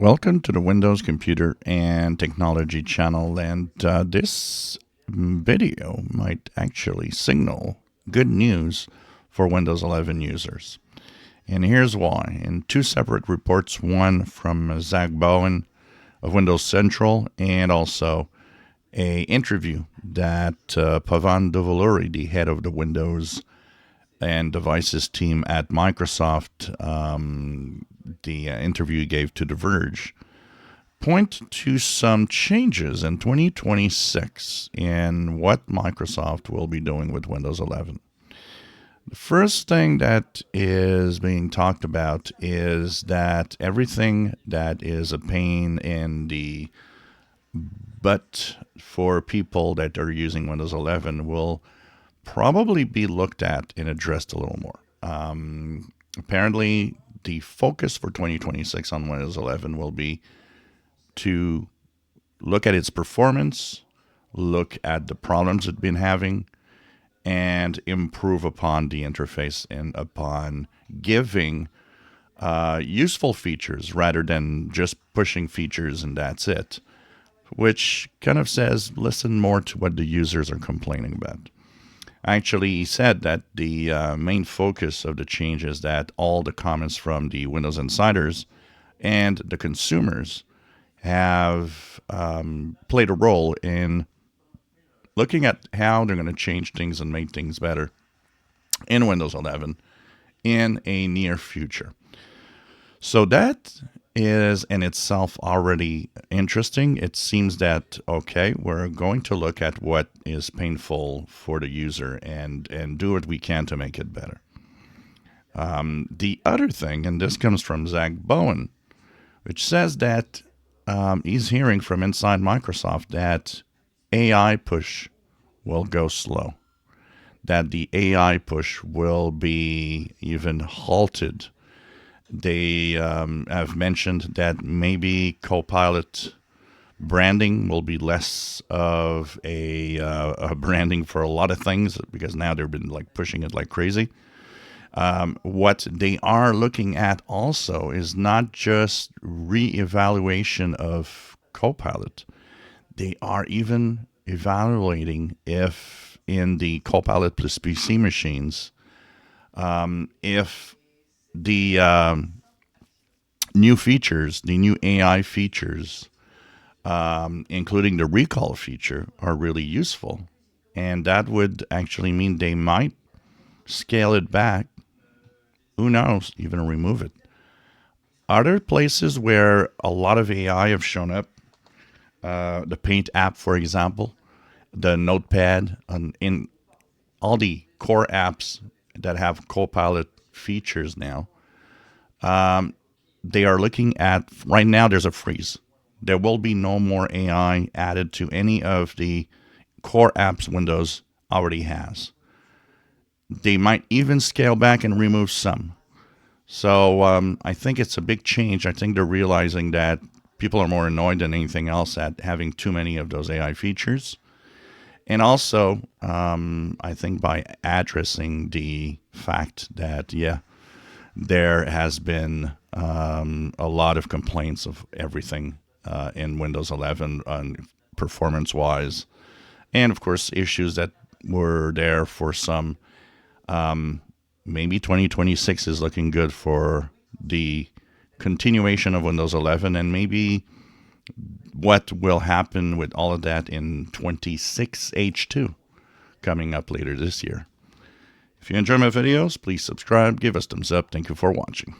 Welcome to the Windows Computer and Technology channel, and this video might actually signal good news for Windows 11 users. And here's why. In two separate reports, one from Zach Bowen of Windows Central and also a interview that Pavan Duvuluri, the head of the Windows and Devices team at Microsoft, the interview he gave to The Verge, point to some changes in 2026 in what Microsoft will be doing with Windows 11. The first thing that is being talked about is that everything that is a pain in the butt for people that are using Windows 11 will probably be looked at and addressed a little more. Apparently, the focus for 2026 on Windows 11 will be to look at its performance, look at the problems it's been having, and improve upon the interface and upon giving useful features rather than just pushing features and that's it, which kind of says listen more to what the users are complaining about. Actually, he said that the main focus of the change is that all the comments from the Windows insiders and the consumers have played a role in looking at how they're going to change things and make things better in Windows 11 in a near future. So that is in itself already interesting. It seems that, okay, we're going to look at what is painful for the user and do what we can to make it better. The other thing, and this comes from Zach Bowen, which says that he's hearing from inside Microsoft that AI push will go slow, that the AI push will be even halted. They have mentioned that maybe Copilot branding will be less of a branding for a lot of things because now they've been like pushing it like crazy. What they are looking at also is not just re-evaluation of Copilot. They are even evaluating if in the Copilot plus PC machines, if the new features, the new AI features, including the recall feature, are really useful. And that would actually mean they might scale it back. Who knows, even remove it. Other places where a lot of AI have shown up, the Paint app, for example, the Notepad, in all the core apps that have Copilot features now, they are looking at, right now there's a freeze. There will be no more AI added to any of the core apps Windows already has. They might even scale back and remove some. So I think it's a big change. I think they're realizing that people are more annoyed than anything else at having too many of those AI features. And also, I think by addressing the fact that, there has been a lot of complaints of everything in Windows 11 performance-wise. And, of course, issues that were there for some. Maybe 2026 is looking good for the continuation of Windows 11, and maybe what will happen with all of that in 26 H2 coming up later this year. If you enjoy my videos, please subscribe, give us thumbs up. Thank you for watching.